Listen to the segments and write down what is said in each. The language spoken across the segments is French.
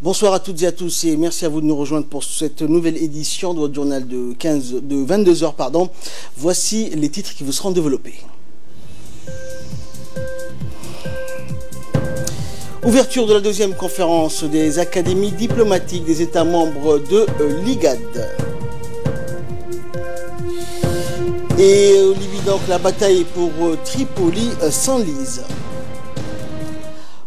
Bonsoir à toutes et à tous et merci à vous de nous rejoindre pour cette nouvelle édition de votre journal de 22 heures. Voici les titres qui vous seront développés. Ouverture de la deuxième conférence des académies diplomatiques des États membres de l'IGAD. Et Libye donc, la bataille pour Tripoli s'enlise.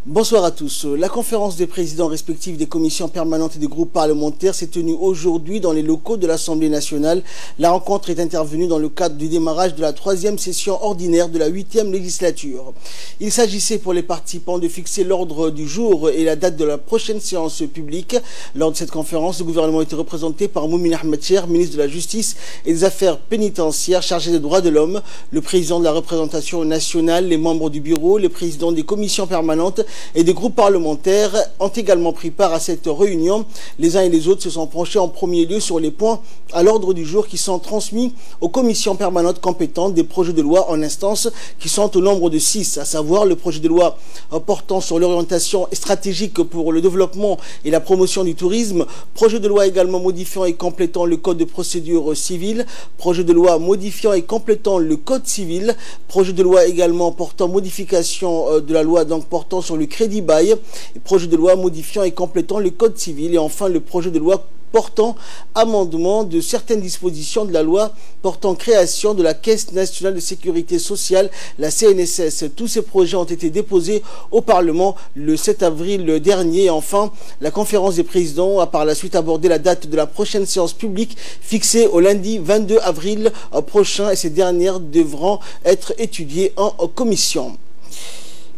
Bonsoir à tous. La conférence des présidents respectifs des commissions permanentes et des groupes parlementaires s'est tenue aujourd'hui dans les locaux de l'Assemblée nationale. La rencontre est intervenue dans le cadre du démarrage de la 3e session ordinaire de la 8e législature. Il s'agissait pour les participants de fixer l'ordre du jour et la date de la prochaine séance publique. Lors de cette conférence, le gouvernement était représenté par Moumin Ahmed Cher, ministre de la Justice et des Affaires pénitentiaires chargé des droits de l'homme, le président de la représentation nationale, les membres du bureau, les présidents des commissions permanentes et des groupes parlementaires ont également pris part à cette réunion. Les uns et les autres se sont penchés en premier lieu sur les points à l'ordre du jour qui sont transmis aux commissions permanentes compétentes des projets de loi en instance qui sont au nombre de 6, à savoir le projet de loi portant sur l'orientation stratégique pour le développement et la promotion du tourisme, projet de loi également modifiant et complétant le code de procédure civile, projet de loi modifiant et complétant le code civil, projet de loi également portant modification de la loi donc portant sur le crédit bail, projet de loi modifiant et complétant le code civil et enfin le projet de loi portant amendement de certaines dispositions de la loi portant création de la Caisse nationale de sécurité sociale, la CNSS. Tous ces projets ont été déposés au Parlement le 7 avril dernier. Et enfin, la conférence des présidents a par la suite abordé la date de la prochaine séance publique fixée au lundi 22 avril prochain et ces dernières devront être étudiées en commission.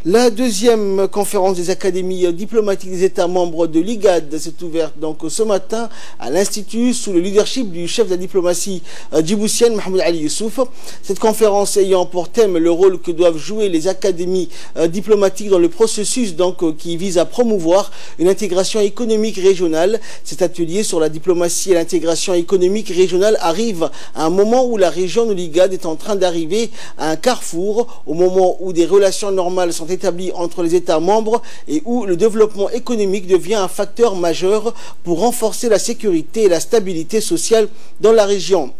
La deuxième conférence des académies diplomatiques des États membres de l'IGAD s'est ouverte donc ce matin à l'Institut sous le leadership du chef de la diplomatie djiboutienne Mahmoud Ali Youssouf. Cette conférence ayant pour thème le rôle que doivent jouer les académies diplomatiques dans le processus donc qui vise à promouvoir une intégration économique régionale. Cet atelier sur la diplomatie et l'intégration économique régionale arrive à un moment où la région de l'IGAD est en train d'arriver à un carrefour, au moment où des relations normales sont établi entre les États membres et où le développement économique devient un facteur majeur pour renforcer la sécurité et la stabilité sociale dans la région.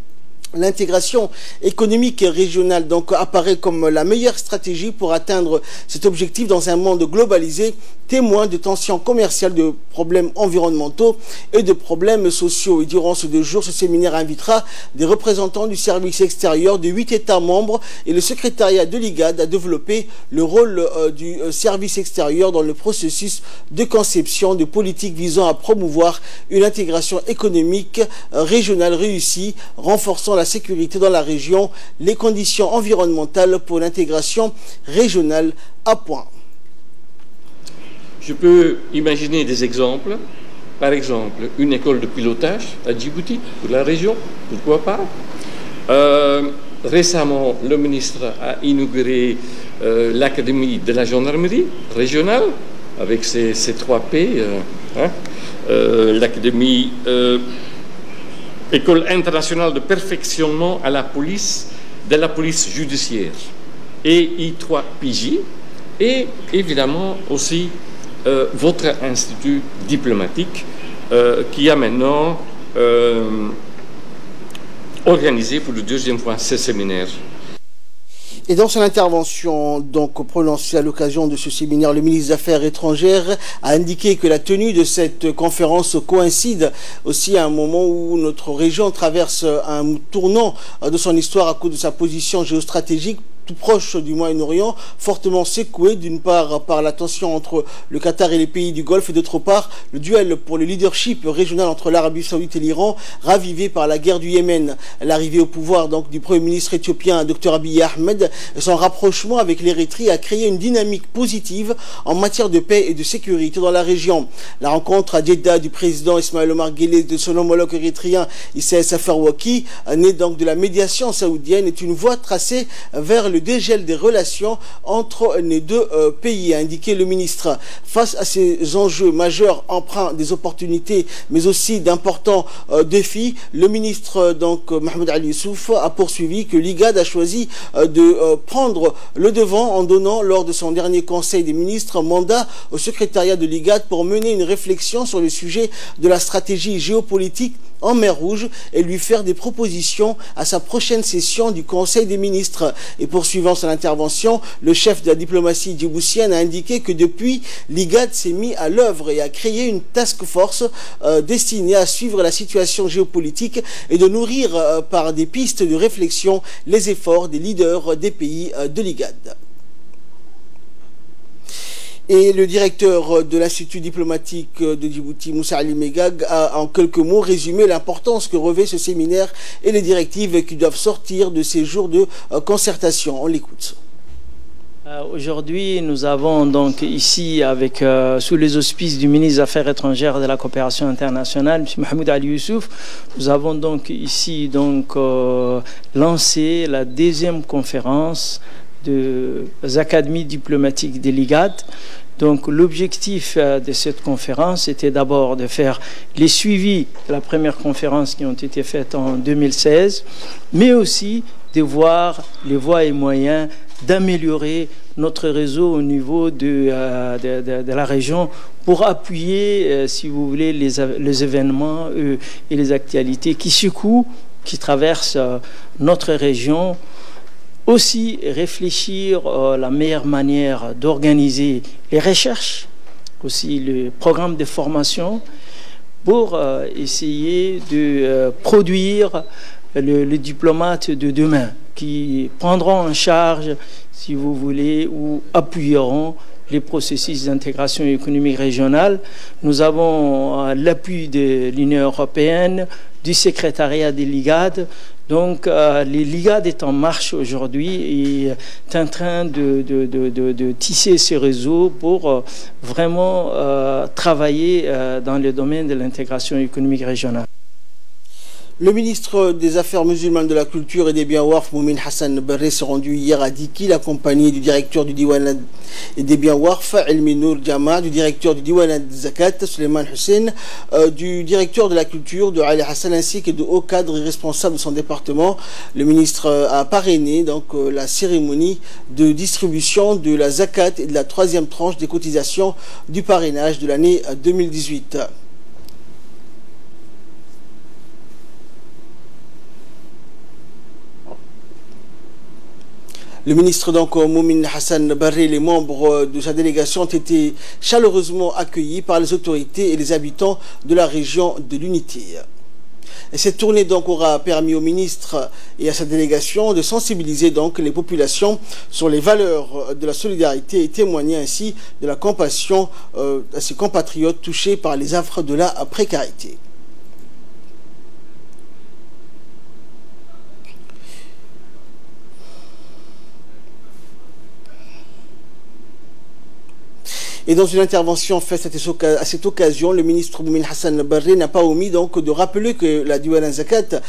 L'intégration économique régionale donc apparaît comme la meilleure stratégie pour atteindre cet objectif dans un monde globalisé, témoin de tensions commerciales, de problèmes environnementaux et de problèmes sociaux. Et durant ces 2 jours, ce séminaire invitera des représentants du service extérieur de 8 États membres et le secrétariat de l'IGAD à développer le rôle du service extérieur dans le processus de conception de politiques visant à promouvoir une intégration économique régionale réussie, renforçant la sécurité dans la région, les conditions environnementales pour l'intégration régionale à point. Je peux imaginer des exemples. Par exemple, une école de pilotage à Djibouti, pour la région, pourquoi pas. Récemment, le ministre a inauguré l'académie de la gendarmerie régionale, avec ses 3 P, l'académie École internationale de perfectionnement à la police, de la police judiciaire, et I3PJ, et évidemment aussi votre institut diplomatique qui a maintenant organisé pour le 2e fois ce séminaire. Et dans son intervention donc prononcée à l'occasion de ce séminaire, le ministre des Affaires étrangères a indiqué que la tenue de cette conférence coïncide aussi à un moment où notre région traverse un tournant de son histoire à cause de sa position géostratégique tout proche du Moyen-Orient, fortement secoué d'une part par la tension entre le Qatar et les pays du Golfe et d'autre part le duel pour le leadership régional entre l'Arabie Saoudite et l'Iran, ravivé par la guerre du Yémen. L'arrivée au pouvoir donc du Premier ministre éthiopien Dr Abiy Ahmed et son rapprochement avec l'Érythrée a créé une dynamique positive en matière de paix et de sécurité dans la région. La rencontre à Jeddah du président Ismaël Omar Guelleh et de son homologue érythréen Issaïas Afwerki, né donc de la médiation saoudienne, est une voie tracée vers le dégel des relations entre les deux pays, a indiqué le ministre. Face à ces enjeux majeurs empreints des opportunités, mais aussi d'importants défis, le ministre Mohamed Ali Youssouf a poursuivi que l'IGAD a choisi de prendre le devant en donnant lors de son dernier conseil des ministres un mandat au secrétariat de l'IGAD pour mener une réflexion sur le sujet de la stratégie géopolitique en mer Rouge et lui faire des propositions à sa prochaine session du Conseil des ministres. Et poursuivant son intervention, le chef de la diplomatie djiboutienne a indiqué que depuis, l'IGAD s'est mis à l'œuvre et a créé une task force destinée à suivre la situation géopolitique et de nourrir par des pistes de réflexion les efforts des leaders des pays de l'IGAD. Et le directeur de l'Institut diplomatique de Djibouti, Moussa Ali Megag, a en quelques mots résumé l'importance que revêt ce séminaire et les directives qui doivent sortir de ces jours de concertation. On l'écoute. Aujourd'hui, nous avons donc ici, sous les auspices du ministre des Affaires étrangères et de la coopération internationale, M. Mohamed Ali Youssouf, nous avons donc ici lancé la deuxième conférence des académies diplomatiques de l'IGAD. Donc l'objectif de cette conférence était d'abord de faire les suivis de la première conférence qui ont été faites en 2016, mais aussi de voir les voies et moyens d'améliorer notre réseau au niveau de la région pour appuyer, si vous voulez, les événements et les actualités qui secouent, qui traversent notre région. Aussi réfléchir la meilleure manière d'organiser les recherches, aussi le programme de formation pour essayer de produire les diplomates de demain qui prendront en charge, si vous voulez, ou appuieront les processus d'intégration économique régionale. Nous avons l'appui de l'Union européenne, du secrétariat de l'IGAD. Donc, l'IGAD est en marche aujourd'hui et est en train de tisser ce réseau pour vraiment travailler dans le domaine de l'intégration économique régionale. Le ministre des Affaires musulmanes, de la Culture et des Biens Waqf, Moumin Hassan Barré, s'est rendu hier à Dikil, accompagné du directeur du Diwan et des Biens Waqf, Elmi Nour Jama, du directeur du Diwan Zakat, Suleiman Hussein, du directeur de la Culture, de Ali Hassan, ainsi que de hauts cadres et responsables de son département. Le ministre a parrainé la cérémonie de distribution de la Zakat et de la troisième tranche des cotisations du parrainage de l'année 2018. Le ministre Moumin Hassan Barré et les membres de sa délégation ont été chaleureusement accueillis par les autorités et les habitants de la région de l'Unité. Et cette tournée aura permis au ministre et à sa délégation de sensibiliser les populations sur les valeurs de la solidarité et témoigner ainsi de la compassion à ses compatriotes touchés par les affres de la précarité. Et dans une intervention faite à cette occasion, le ministre Moumin Hassan Barré n'a pas omis de rappeler que la Diwan Zakat,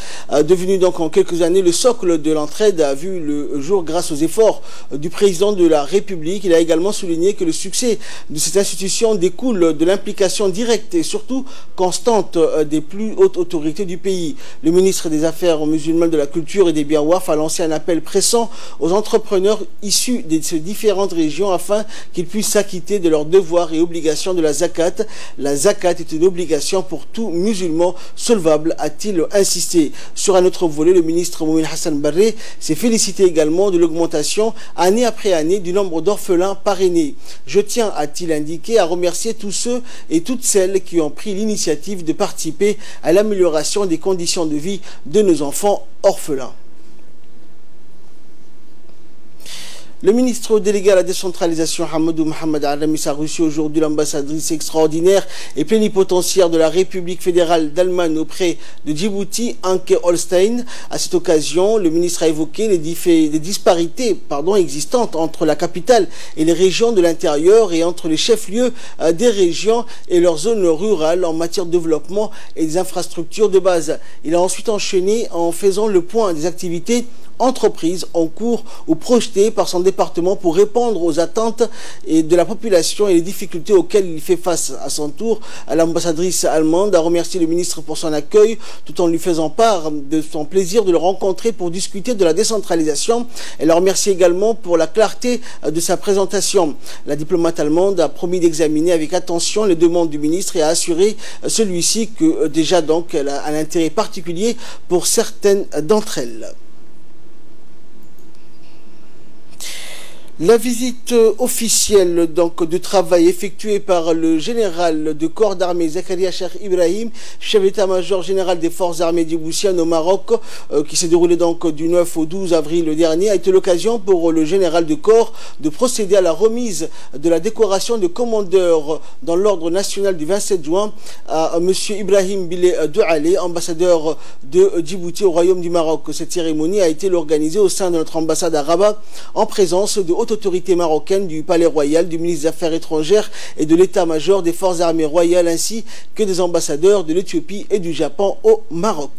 devenue en quelques années le socle de l'entraide, a vu le jour grâce aux efforts du président de la République. Il a également souligné que le succès de cette institution découle de l'implication directe et surtout constante des plus hautes autorités du pays. Le ministre des Affaires musulmanes, de la Culture et des Biens Waqf a lancé un appel pressant aux entrepreneurs issus de ces différentes régions afin qu'ils puissent s'acquitter de leurs devoirs et obligations de la zakat. La zakat est une obligation pour tout musulman solvable, a-t-il insisté. Sur un autre volet, le ministre Moumin Hassan Barré s'est félicité également de l'augmentation année après année du nombre d'orphelins parrainés. Je tiens, a-t-il indiqué, à remercier tous ceux et toutes celles qui ont pris l'initiative de participer à l'amélioration des conditions de vie de nos enfants orphelins. Le ministre délégué à la décentralisation, Hamadou Mohamed Aramis, a reçu aujourd'hui l'ambassadrice extraordinaire et plénipotentiaire de la République fédérale d'Allemagne auprès de Djibouti, Anke Holstein. À cette occasion, le ministre a évoqué les disparités existantes entre la capitale et les régions de l'intérieur et entre les chefs-lieux des régions et leurs zones rurales en matière de développement et des infrastructures de base. Il a ensuite enchaîné en faisant le point des activités entreprises en cours ou projetées par son département pour répondre aux attentes de la population et les difficultés auxquelles il fait face. À son tour, l'ambassadrice allemande a remercié le ministre pour son accueil tout en lui faisant part de son plaisir de le rencontrer pour discuter de la décentralisation. Elle a remercié également pour la clarté de sa présentation. La diplomate allemande a promis d'examiner avec attention les demandes du ministre et a assuré celui-ci que déjà donc elle a un intérêt particulier pour certaines d'entre elles. La visite officielle donc de travail effectuée par le général de corps d'armée Zakaria Cheikh Ibrahim, chef d'état-major général des forces armées djiboutiennes au Maroc, qui s'est déroulée donc du 9 au 12 avril dernier, a été l'occasion pour le général de corps de procéder à la remise de la décoration de commandeur dans l'ordre national du 27 juin à M. Ibrahim Bile Douale, ambassadeur de Djibouti au Royaume du Maroc. Cette cérémonie a été organisée au sein de notre ambassade à Rabat en présence de haute autorité marocaine, du Palais Royal, du ministre des Affaires étrangères et de l'état-major des forces armées royales, ainsi que des ambassadeurs de l'Éthiopie et du Japon au Maroc.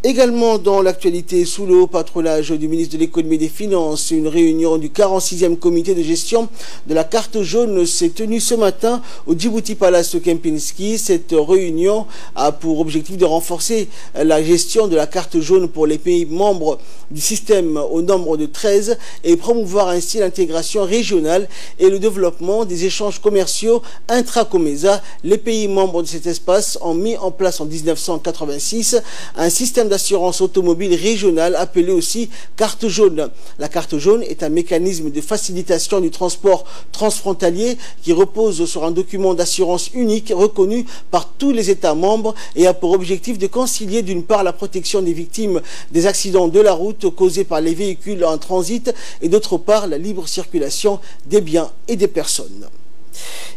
Également dans l'actualité, sous le haut patronage du ministre de l'économie et des finances, une réunion du 46e comité de gestion de la carte jaune s'est tenue ce matin au Djibouti Palace Kempinski. Cette réunion a pour objectif de renforcer la gestion de la carte jaune pour les pays membres du système au nombre de 13 et promouvoir ainsi l'intégration régionale et le développement des échanges commerciaux intra-COMESA. Les pays membres de cet espace ont mis en place en 1986 un système d'assurance automobile régionale appelé aussi carte jaune. La carte jaune est un mécanisme de facilitation du transport transfrontalier qui repose sur un document d'assurance unique reconnu par tous les États membres et a pour objectif de concilier d'une part la protection des victimes des accidents de la route causés par les véhicules en transit et d'autre part la libre circulation des biens et des personnes.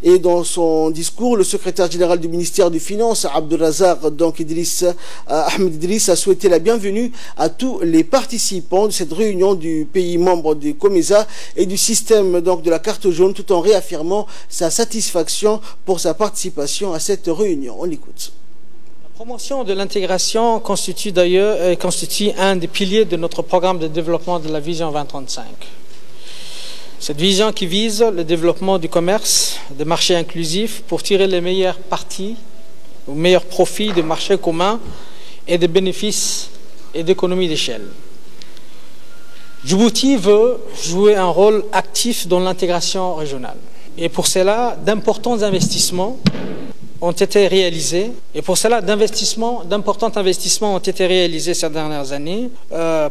Et dans son discours, le secrétaire général du ministère des Finances, Abdelrazak Ahmed Idriss, a souhaité la bienvenue à tous les participants de cette réunion du pays membre du COMESA et du système donc, de la carte jaune, tout en réaffirmant sa satisfaction pour sa participation à cette réunion. On l'écoute. La promotion de l'intégration constitue un des piliers de notre programme de développement de la Vision 2035. Cette vision qui vise le développement du commerce, des marchés inclusifs pour tirer les meilleures parties, les meilleurs profits des marchés communs et des bénéfices et d'économies d'échelle. Djibouti veut jouer un rôle actif dans l'intégration régionale. Et pour cela, d'importants investissements ont été réalisés. Et pour cela, d'importants investissements ont été réalisés ces dernières années,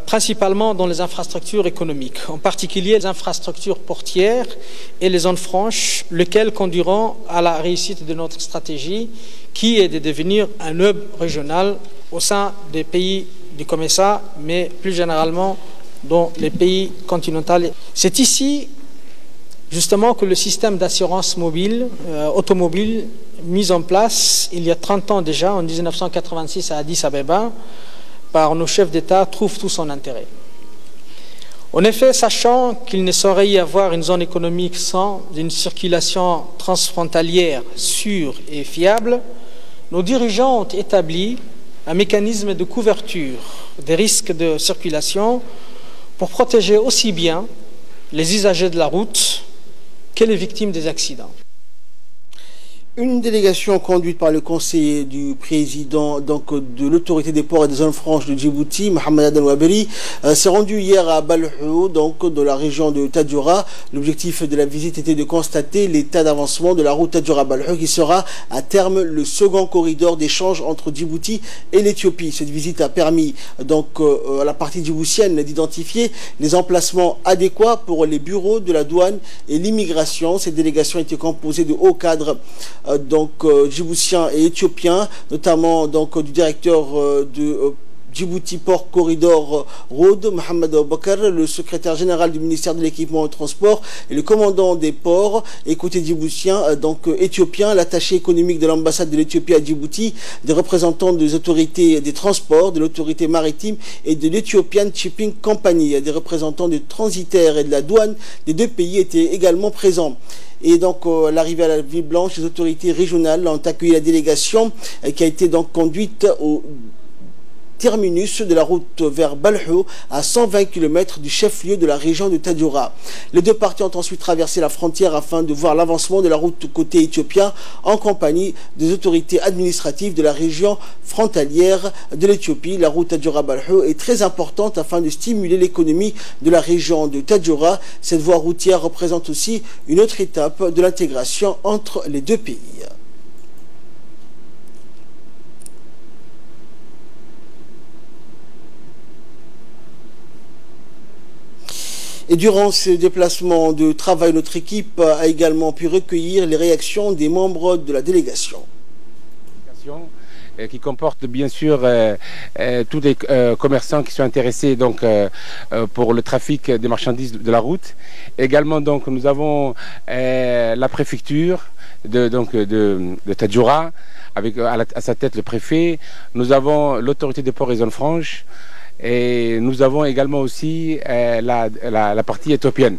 principalement dans les infrastructures économiques, en particulier les infrastructures portières et les zones franches, lesquelles conduiront à la réussite de notre stratégie, qui est de devenir un hub régional au sein des pays du COMESA, mais plus généralement dans les pays continentaux. C'est ici justement que le système d'assurance automobile mis en place il y a 30 ans déjà, en 1986 à Addis Abeba, par nos chefs d'État, trouve tout son intérêt. En effet, sachant qu'il ne saurait y avoir une zone économique sans une circulation transfrontalière sûre et fiable, nos dirigeants ont établi un mécanisme de couverture des risques de circulation pour protéger aussi bien les usagers de la route que les victimes des accidents. Une délégation conduite par le conseiller du président donc, de l'autorité des ports et des zones franches de Djibouti, Mohamed Aden Waberi, s'est rendue hier à Balhou, donc de la région de Tadjoura. L'objectif de la visite était de constater l'état d'avancement de la route Tadjoura-Balhou qui sera à terme le second corridor d'échange entre Djibouti et l'Éthiopie. Cette visite a permis donc à la partie djiboutienne d'identifier les emplacements adéquats pour les bureaux de la douane et l'immigration. Cette délégation était composée de hauts cadres djiboutiens et éthiopiens, notamment donc du directeur de Djibouti Port Corridor Road, Mohamed Bakar, le secrétaire général du ministère de l'équipement et du transport et le commandant des ports. Et côté djiboutien, donc éthiopien, l'attaché économique de l'ambassade de l'Éthiopie à Djibouti, des représentants des autorités des transports, de l'autorité maritime et de l'Ethiopian Shipping Company. Des représentants des transitaires et de la douane des deux pays étaient également présents. Et donc, à l'arrivée à la Ville Blanche, les autorités régionales ont accueilli la délégation qui a été donc conduite terminus de la route vers Balho, à 120 km du chef-lieu de la région de Tadjoura. Les deux parties ont ensuite traversé la frontière afin de voir l'avancement de la route côté éthiopien en compagnie des autorités administratives de la région frontalière de l'Éthiopie. La route Tadjoura-Balho est très importante afin de stimuler l'économie de la région de Tadjoura. Cette voie routière représente aussi une autre étape de l'intégration entre les deux pays. Et durant ce déplacement de travail, notre équipe a également pu recueillir les réactions des membres de la délégation. Qui comporte bien sûr tous les commerçants qui sont intéressés donc, pour le trafic des marchandises de la route. Également donc nous avons la préfecture de Tadjoura avec à sa tête le préfet. Nous avons l'autorité des ports et zones franches. Et nous avons également aussi la partie éthiopienne.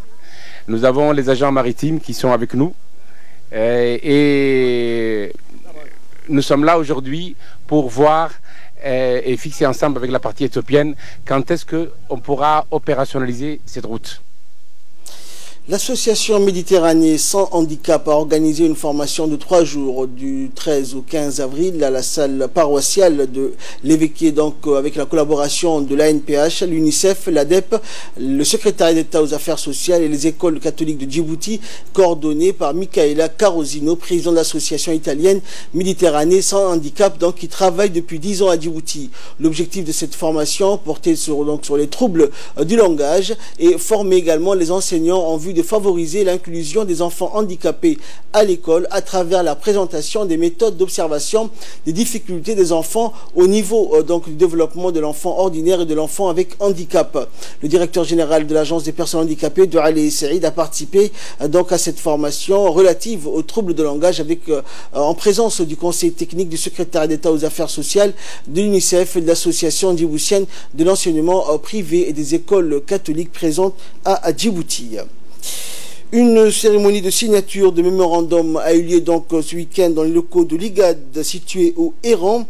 Nous avons les agents maritimes qui sont avec nous. Et nous sommes là aujourd'hui pour voir et fixer ensemble avec la partie éthiopienne quand est-ce qu'on pourra opérationnaliser cette route. L'association Méditerranée sans handicap a organisé une formation de 3 jours du 13 au 15 avril à la salle paroissiale de l'évêché, donc avec la collaboration de l'ANPH, l'UNICEF, l'ADEP, le secrétariat d'État aux affaires sociales et les écoles catholiques de Djibouti, coordonnées par Michaela Carosino, président de l'association italienne Méditerranée sans handicap, donc qui travaille depuis 10 ans à Djibouti. L'objectif de cette formation portait sur les troubles du langage et former également les enseignants en vue de favoriser l'inclusion des enfants handicapés à l'école à travers la présentation des méthodes d'observation des difficultés des enfants au niveau donc du développement de l'enfant ordinaire et de l'enfant avec handicap. Le directeur général de l'agence des personnes handicapées de Ali Saïd a participé donc à cette formation relative aux troubles de langage avec en présence du conseil technique du secrétariat d'État aux affaires sociales, de l'UNICEF et de l'association djiboutienne de l'enseignement privé et des écoles catholiques présentes à Djibouti. Une cérémonie de signature de mémorandum a eu lieu donc ce week-end dans les locaux de l'IGAD situé au Héran.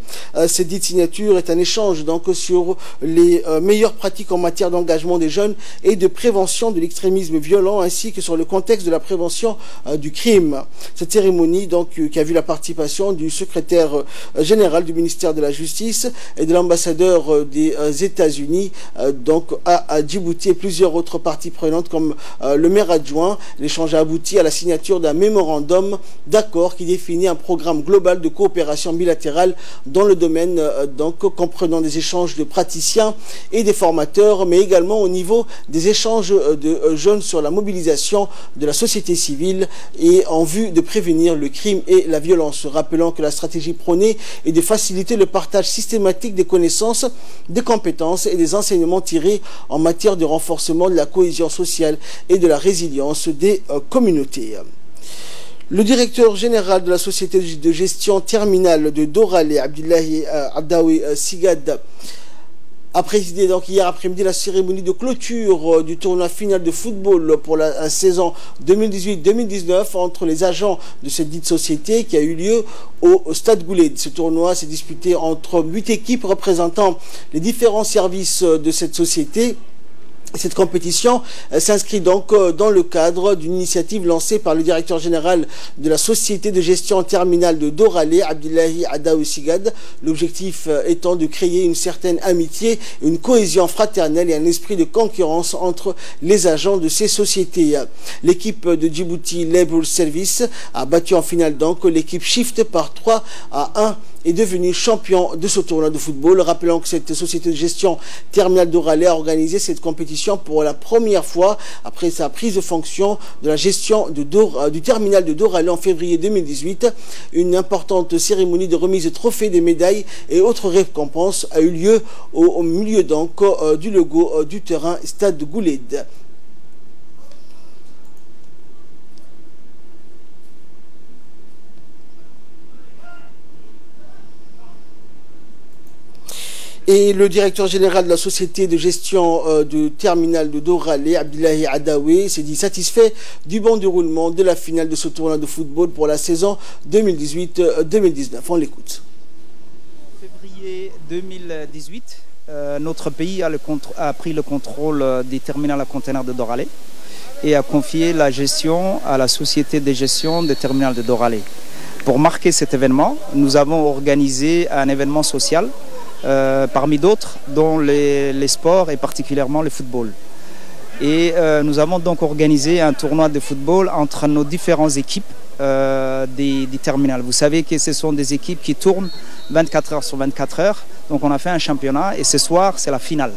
Cette dite signature est un échange donc sur les meilleures pratiques en matière d'engagement des jeunes et de prévention de l'extrémisme violent ainsi que sur le contexte de la prévention du crime. Cette cérémonie donc qui a vu la participation du secrétaire général du ministère de la Justice et de l'ambassadeur des États-Unis donc à Djibouti et plusieurs autres parties prenantes comme le maire adjoint. L'échange a abouti à la signature d'un mémorandum d'accord qui définit un programme global de coopération bilatérale dans le domaine donc comprenant des échanges de praticiens et des formateurs, mais également au niveau des échanges de jeunes sur la mobilisation de la société civile et en vue de prévenir le crime et la violence. Rappelant que la stratégie prônée est de faciliter le partage systématique des connaissances, des compétences et des enseignements tirés en matière de renforcement de la cohésion sociale et de la résilience des communautés. Le directeur général de la société de gestion terminale de Doralé, Abdullahi Adawi Sigad, a présidé donc hier après-midi la cérémonie de clôture du tournoi final de football pour la saison 2018-2019 entre les agents de cette dite société qui a eu lieu au Stade Goulet. Ce tournoi s'est disputé entre 8 équipes représentant les différents services de cette société. Cette compétition s'inscrit donc dans le cadre d'une initiative lancée par le directeur général de la société de gestion terminale de Doralé, Abdullahi Adawi Sigad. L'objectif étant de créer une certaine amitié, une cohésion fraternelle et un esprit de concurrence entre les agents de ces sociétés. L'équipe de Djibouti Labour Service a battu en finale donc l'équipe Shift par 3-1 est devenu champion de ce tournoi de football. Rappelons que cette société de gestion terminale Doralé a organisé cette compétition pour la première fois après sa prise de fonction de la gestion du terminal de Doralé en février 2018. Une importante cérémonie de remise de trophées, des médailles et autres récompenses a eu lieu au milieu donc du logo du terrain Stade de Gouled. Et le directeur général de la société de gestion du terminal de Doralé, Abdullahi Adawi, s'est dit satisfait du bon déroulement de la finale de ce tournoi de football pour la saison 2018-2019. On l'écoute. En février Juillet 2018, notre pays a pris le contrôle des terminals à conteneurs de Doralé et a confié la gestion à la société de gestion des terminals de Doralé. Pour marquer cet événement, nous avons organisé un événement social, parmi d'autres, dont les sports et particulièrement le football. Et nous avons donc organisé un tournoi de football entre nos différentes équipes des terminals. Vous savez que ce sont des équipes qui tournent 24 heures sur 24 heures. Donc on a fait un championnat et ce soir, c'est la finale.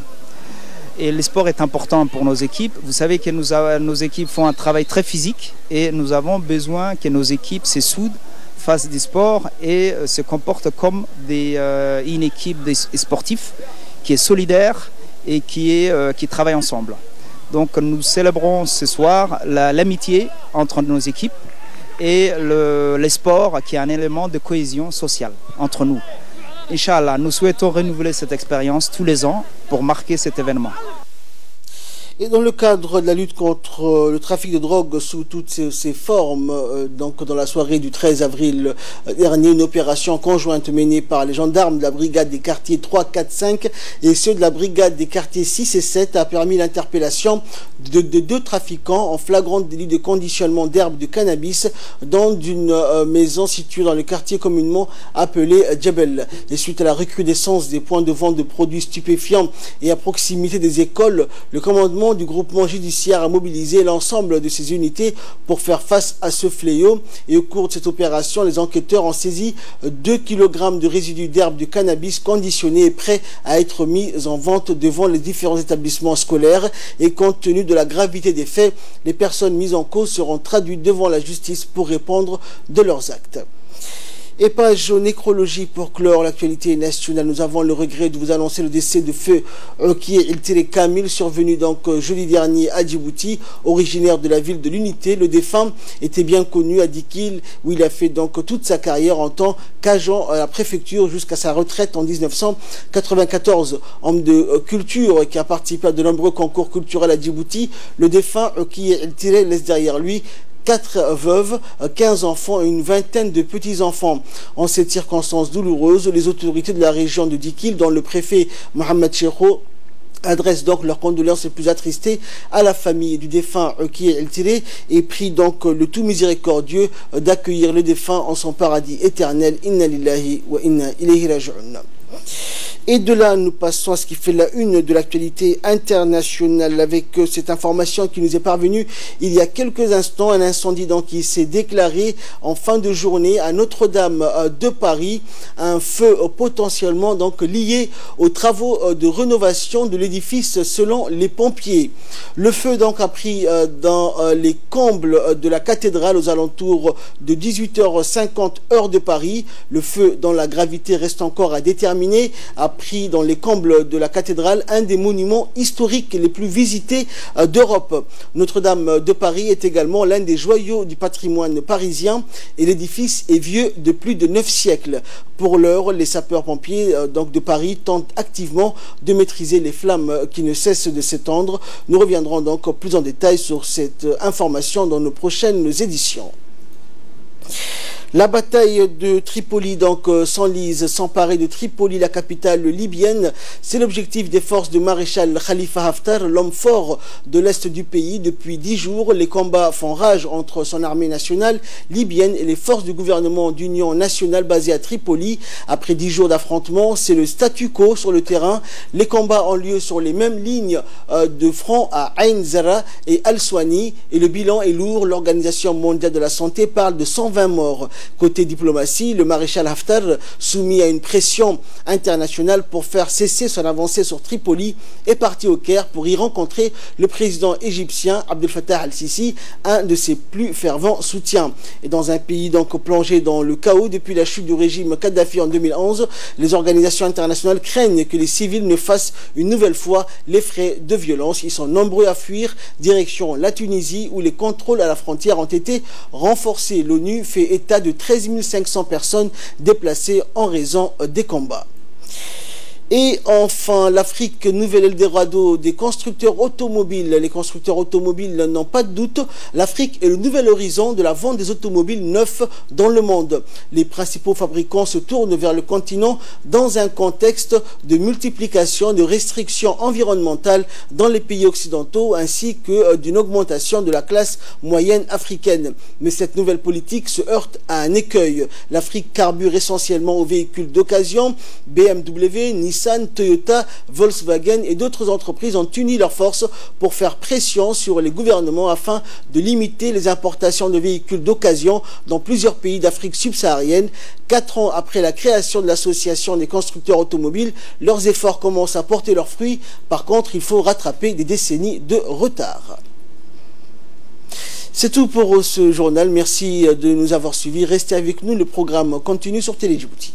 Et le sport est important pour nos équipes. Vous savez que nos équipes font un travail très physique et nous avons besoin que nos équipes se soudent, fassent du sport et se comportent comme une équipe de sportifs qui est solidaire et qui travaille ensemble. Donc nous célébrons ce soir l'amitié entre nos équipes et le sport qui est un élément de cohésion sociale entre nous. Inch'Allah, nous souhaitons renouveler cette expérience tous les ans pour marquer cet événement. Et dans le cadre de la lutte contre le trafic de drogue sous toutes ses formes, donc dans la soirée du 13 avril dernier, une opération conjointe menée par les gendarmes de la brigade des quartiers 3, 4, 5 et ceux de la brigade des quartiers 6 et 7 a permis l'interpellation de 2 trafiquants en flagrant délit de conditionnement d'herbe de cannabis dans une maison située dans le quartier communément appelé Djebel. Et suite à la recrudescence des points de vente de produits stupéfiants et à proximité des écoles, le commandement du groupement judiciaire a mobilisé l'ensemble de ses unités pour faire face à ce fléau. Et au cours de cette opération, les enquêteurs ont saisi 2 kg de résidus d'herbe de cannabis conditionnés et prêts à être mis en vente devant les différents établissements scolaires. Et compte tenu de la gravité des faits, les personnes mises en cause seront traduites devant la justice pour répondre de leurs actes. Et page nécrologie pour clore l'actualité nationale. Nous avons le regret de vous annoncer le décès de feu Okiye El-Tiré Kamil, survenu donc jeudi dernier à Djibouti, originaire de la ville de l'Unité. Le défunt était bien connu à Dikil, où il a fait donc toute sa carrière en tant qu'agent à la préfecture jusqu'à sa retraite en 1994. Homme de culture qui a participé à de nombreux concours culturels à Djibouti, le défunt Okiye El-Tiré laisse derrière lui 4 veuves, 15 enfants et une vingtaine de petits-enfants. En cette circonstance douloureuse, les autorités de la région de Dikil, dont le préfet Mohamed Chekho, adressent donc leurs condoléances les plus attristées à la famille du défunt Okiye El-Tiré et prie donc le tout miséricordieux d'accueillir le défunt en son paradis éternel. Inna lillahi wa inna ilayhi raji'un. Et de là, nous passons à ce qui fait la une de l'actualité internationale avec cette information qui nous est parvenue il y a quelques instants. Un incendie donc qui s'est déclaré en fin de journée à Notre-Dame de Paris. Un feu potentiellement donc lié aux travaux de rénovation de l'édifice selon les pompiers. Le feu donc a pris dans les combles de la cathédrale aux alentours de 18h50 heure de Paris. Le feu dont la gravité reste encore à déterminer a pris dans les combles de la cathédrale, un des monuments historiques les plus visités d'Europe. Notre-Dame de Paris est également l'un des joyaux du patrimoine parisien et l'édifice est vieux de plus de 9 siècles. Pour l'heure, les sapeurs-pompiers donc de Paris tentent activement de maîtriser les flammes qui ne cessent de s'étendre. Nous reviendrons donc plus en détail sur cette information dans nos prochaines éditions. La bataille de Tripoli donc s'enlise, s'emparer de Tripoli, la capitale libyenne. C'est l'objectif des forces de maréchal Khalifa Haftar, l'homme fort de l'est du pays. Depuis 10 jours, les combats font rage entre son armée nationale libyenne et les forces du gouvernement d'union nationale basées à Tripoli. Après 10 jours d'affrontement, c'est le statu quo sur le terrain. Les combats ont lieu sur les mêmes lignes de front à Ain Zara et Al-Swani et le bilan est lourd. L'Organisation mondiale de la santé parle de 120 morts. Côté diplomatie, le maréchal Haftar, soumis à une pression internationale pour faire cesser son avancée sur Tripoli, est parti au Caire pour y rencontrer le président égyptien Abdel Fattah al-Sisi, un de ses plus fervents soutiens. Et dans un pays donc plongé dans le chaos depuis la chute du régime Kadhafi en 2011, les organisations internationales craignent que les civils ne fassent une nouvelle fois les frais de violence. Ils sont nombreux à fuir direction la Tunisie où les contrôles à la frontière ont été renforcés. L'ONU fait état de 13 500 personnes déplacées en raison des combats. Et enfin, l'Afrique, nouvel Eldorado des constructeurs automobiles. Les constructeurs automobiles n'ont pas de doute. L'Afrique est le nouvel horizon de la vente des automobiles neufs dans le monde. Les principaux fabricants se tournent vers le continent dans un contexte de multiplication de restrictions environnementales dans les pays occidentaux ainsi que d'une augmentation de la classe moyenne africaine. Mais cette nouvelle politique se heurte à un écueil. L'Afrique carbure essentiellement aux véhicules d'occasion. BMW, Nissan, Toyota, Volkswagen et d'autres entreprises ont uni leurs forces pour faire pression sur les gouvernements afin de limiter les importations de véhicules d'occasion dans plusieurs pays d'Afrique subsaharienne. 4 ans après la création de l'association des constructeurs automobiles, leurs efforts commencent à porter leurs fruits. Par contre, il faut rattraper des décennies de retard. C'est tout pour ce journal. Merci de nous avoir suivis. Restez avec nous. Le programme continue sur Télé Djibouti.